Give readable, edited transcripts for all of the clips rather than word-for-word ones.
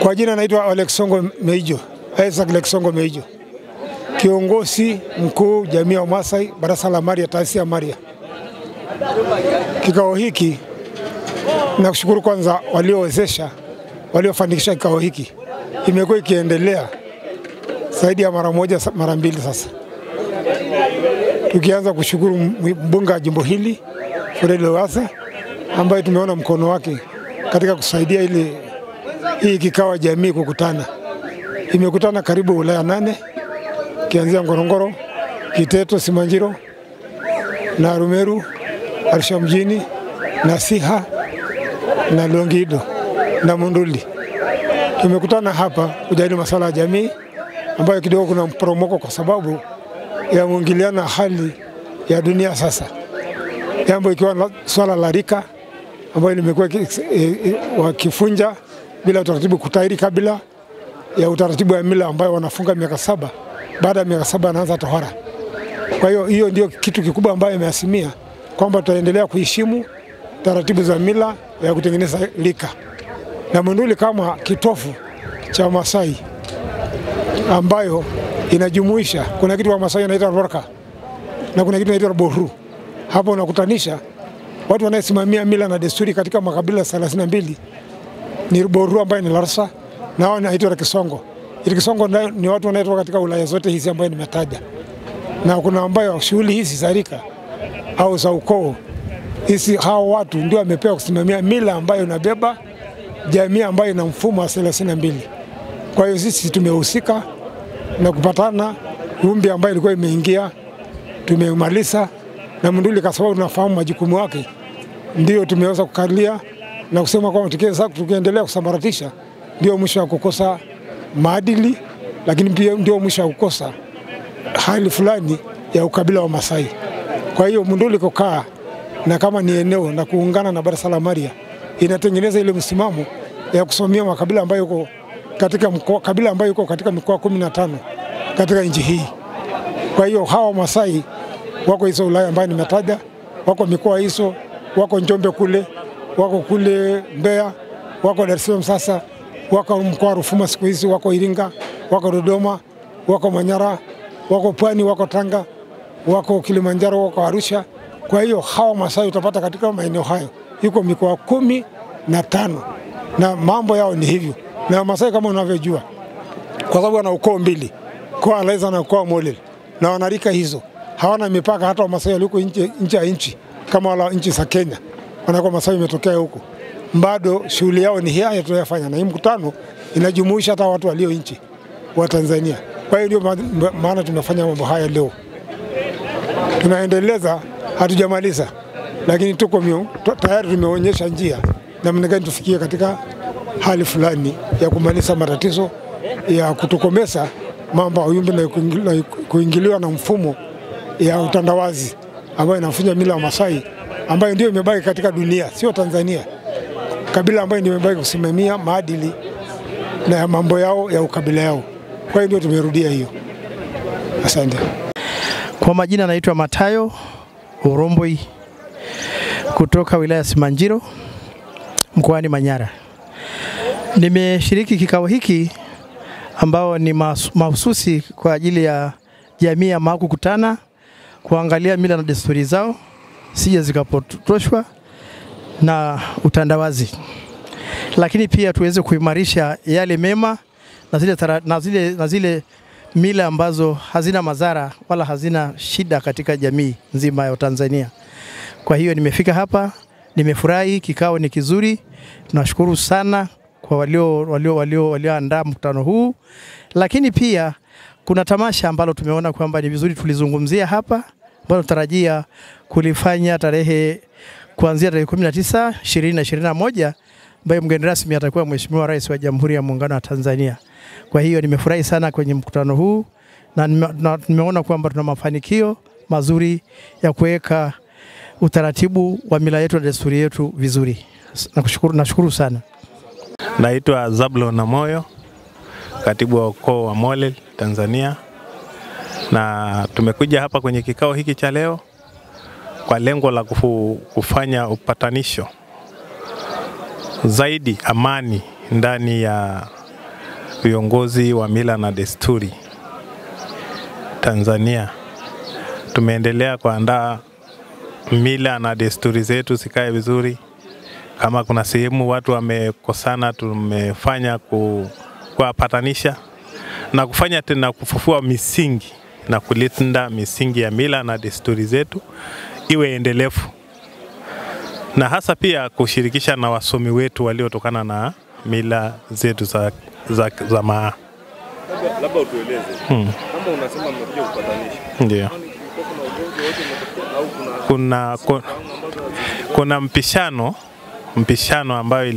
Kwa jina naitwa Alexongo Meijo, Isaac Alexongo Meijo. Kiongozi mkuu jamii ya Masai, Baraza la Maria, taasisi ya Maria. Kikao hiki na kushukuru kwanza waliowezesha, waliofanikisha kikao hiki. Imekuwa ikiendelea zaidi ya mara moja, mara mbili sasa. Tukianza kushukuru mbunge wa jimbo hili, Fred Lowassa, ambaye tumeona mkono wake katika kusaidia hii kikao jamii kukutana. Imekutana karibu wilaya 8, kianzia Ngorongoro, Kiteto, Simanjiro, na Rumeru, Arusha mjini, na Siha, na Longido, na Monduli. Tumekutana hapa kujadili masuala ya jamii ambayo kidogo kuna mporomoko kwa sababu ya mwingiliano hali ya dunia sasa. Jambo ikiwa swala la rika ambayo limekuwa wakifunja bila utaratibu kutairi kabla ya utaratibu wa mila ambayo wanafunga miaka 7, baada ya miaka 7 anaanza tohara. Kwa hiyo ndio kitu kikubwa ambayo imeasimia kwamba tutaendelea kuheshimu taratibu za mila ya kutengeneza rika. Na Monduli kama kitofu cha Masai ambayo inajumuisha, kuna kitu wa Masai inaitwa Lorka na kuna kitu inaitwa Boru. Hapo unakutanisha watu wanaosimamia mila na desturi katika makabila 32. Ni Boru ambaye ni Larsa na wao wanaitwa Kisongo. Kisongo ni watu wanaotoka katika wilaya zote hizi ambayo nimetaja. Na kuna ambayo shughuli hizi za rika au za ukoo, hizi hao watu ndio wamepewa kusimamia mila ambayo inabeba jamii ambayo ina mfumo wa 32. Kwa hiyo sisi tumehusika na kupatana umbi ambayo ilikuwa imeingia, tumemaliza. Na Monduli kwa sababu tunafahamu majukumu yake, ndio tumeweza kukalia na kusema kwamba tukiendelea kusambaratisha ndio mwisho wa kukosa maadili, lakini pia ndio mwisho wa kukosa hali fulani ya ukabila wa Masai. Kwa hiyo Monduli kukaa na kama ni eneo na kuungana na Baraza la Maria inatengeneza ile msimamo ya kusomea makabila ambayo yuko katika kabila ambayo yuko katika mikoa 15 katika nchi hii. Kwa hiyo hawa Masai wako hizo wilaya ambayo nimetaja, wako mikoa hizo, wako Njombe kule, wako kule Mbeya, wako Dar es Salaam sasa, wako mkoa Rufuma siku hizi, wako Iringa, wako Dodoma, wako Manyara, wako Pwani, wako Tanga, wako Kilimanjaro, wako Arusha. Kwa hiyo hawa Masai utapata katika maeneo hayo yuko mikoa 15 na mambo yao ni hivyo. Na Masai kama unavyojua, kwa sababu wana ukoo mbili, kwa Alaiza na kwa Molel, na wanarika hizo hawana mipaka. Hata Masai waliko nje ya nchi kama wala nchi za Kenya, wanakuwa Masai umetokea huko, bado shughuli yao ni haya tunayofanya. Na hii mkutano inajumuisha hata watu walio nchi wa Tanzania. Kwa hiyo ndio maana tunafanya mambo haya leo. Tunaendeleza, hatujamaliza, lakini tuko tayari tumeonyesha njia namna gani tufikie katika hali fulani ya kumaliza matatizo ya kutokomeza mambo ya uyumbi na kuingiliwa na mfumo ya utandawazi ambayo inafanya mila ya Masai ambayo ndio imebaki katika dunia, sio Tanzania. Kabila ambayo ndio imebaki kusimamia maadili na mambo yao ya ukabila yao. Kwa hiyo ndio tumerudia hiyo. Asante. Kwa majina naitwa Matayo Uromboi kutoka wilaya Simanjiro mkoani Manyara. Nimeshiriki kikao hiki ambao ni mahususi kwa ajili ya jamii ya Maa kukutana kuangalia mila na desturi zao sije zikapotoshwa na utandawazi, lakini pia tuweze kuimarisha yale mema na zile mila ambazo hazina madhara wala hazina shida katika jamii nzima ya Tanzania. Kwa hiyo nimefika hapa, nimefurahi, kikao ni kizuri. Tunashukuru sana kwa walioandaa mkutano huu, lakini pia kuna tamasha ambalo tumeona kwamba ni vizuri tulizungumzia hapa, ambalo tutarajia kulifanya kuanzia tarehe 19, 20 na 21, ambaye mgeni rasmi atakuwa Mheshimiwa Rais wa Jamhuri ya Muungano wa Tanzania. Kwa hiyo nimefurahi sana kwenye mkutano huu na nimeona kwamba tuna mafanikio mazuri ya kuweka utaratibu wa mila yetu na desturi yetu vizuri. Nashukuru sana. Naitwa Zablon Namoyo, katibu wa ukoo wa Molel Tanzania, na tumekuja hapa kwenye kikao hiki cha leo kwa lengo la kufanya upatanisho zaidi, amani ndani ya viongozi wa mila na desturi Tanzania tumeendelea kuandaa mila na desturi zetu zikae vizuri. Kama kuna sehemu watu wamekosana, tumefanya kuwapatanisha na kufanya tena kufufua misingi na kulinda misingi ya mila na desturi zetu iwe endelevu, na hasa pia kushirikisha na wasomi wetu waliotokana na mila zetu za maa. Labda utueleze kama unasema mmekuja kupatanisha, ndio kuna mpishano ambayo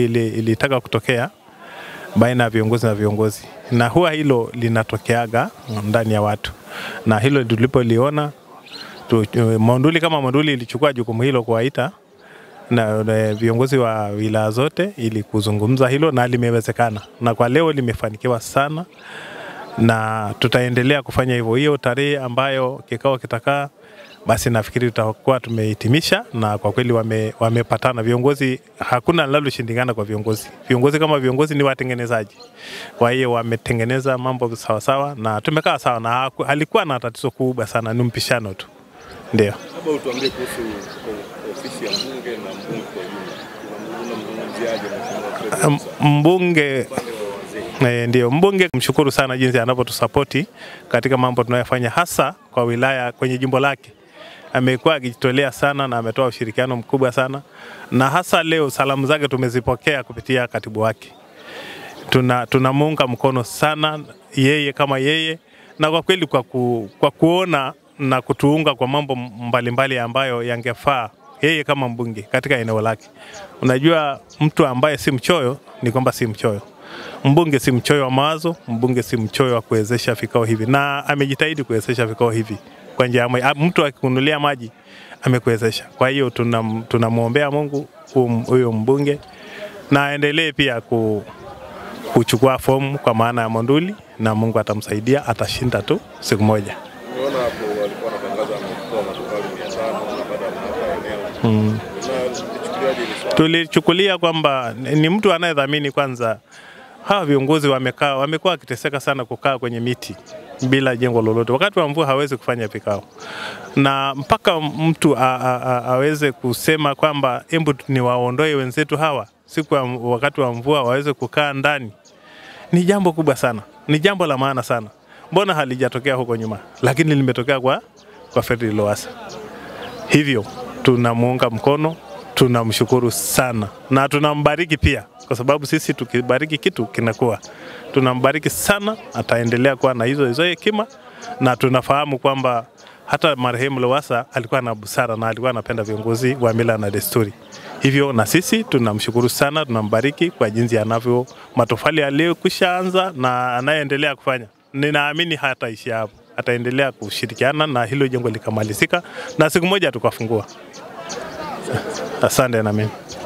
ilitaka kutokea baina ya viongozi na viongozi, na huwa hilo linatokeaga ndani ya watu, na hilo tulipoliona Monduli kama Monduli ilichukua jukumu hilo kuwaita na viongozi wa wilaya zote ili kuzungumza hilo, na limewezekana, na kwa leo limefanikiwa sana, na tutaendelea kufanya hivyo. Hiyo tarehe ambayo kikao kitakaa, basi nafikiri tutakuwa tumehitimisha, na kwa kweli wamepatana viongozi. Hakuna linaloshindikana kwa viongozi. Viongozi kama viongozi ni watengenezaji, kwa hiyo wametengeneza mambo sawa sawa na tumekaa sawa, na halikuwa na tatizo kubwa sana, ni mpishano tu. Ndio. Labda utuambie kuhusu ofisi ya mbunge na mbunge kwa jumla. Mbunge ndio, mbunge mshukuru sana jinsi anapotusapoti katika mambo tunayofanya, hasa kwa wilaya kwenye jimbo lake. Amekuwa akijitolea sana na ametoa ushirikiano mkubwa sana, na hasa leo salamu zake tumezipokea kupitia katibu wake. Tunamuunga mkono sana yeye kama yeye, na kwa kweli kwa kuona na kutuunga kwa mambo mbalimbali ambayo yangefaa yeye kama mbunge katika eneo lake. Unajua mtu ambaye si mchoyo ni kwamba si mchoyo. Mbunge si mchoyo wa mawazo, mbunge si mchoyo wa kuwezesha vikao hivi, na amejitahidi kuwezesha vikao hivi kwa njia ya mtu akikunulia maji amekuwezesha. Kwa hiyo tunamuombea Mungu huyo mbunge, na aendelee pia kuchukua fomu kwa maana ya Monduli, na Mungu atamsaidia, atashinda tu siku moja. Unaona hapo walikuwa wanatangaza mkoa matokeo 500 na baada ya eneo. Tulichukulia kwamba ni mtu anayedhamini kwanza. Hawa viongozi wamekuwa wakiteseka sana kukaa kwenye miti bila jengo lolote. Wakati wa mvua hawezi kufanya vikao, na mpaka mtu aweze kusema kwamba embu ni waondoe wenzetu hawa siku wakati wa mvua waweze kukaa ndani, ni jambo kubwa sana, ni jambo la maana sana. Mbona halijatokea huko nyuma, lakini limetokea kwa Fredrick Lowassa. Hivyo tunamuunga mkono, tunamshukuru sana, na tunambariki pia, kwa sababu sisi tukibariki kitu kinakuwa. Tunambariki sana, ataendelea kuwa na hizo hekima, na tunafahamu kwamba hata marehemu Lowassa alikuwa na busara na alikuwa anapenda viongozi wa mila na desturi. Hivyo na sisi tunamshukuru sana, tunambariki kwa jinsi anavyo matofali aliyokwishaanza na anaendelea kufanya. Ninaamini hataishi hapo, ataendelea kushirikiana na hilo jengo likamalizika na siku moja tukafungua. Asante na mimi.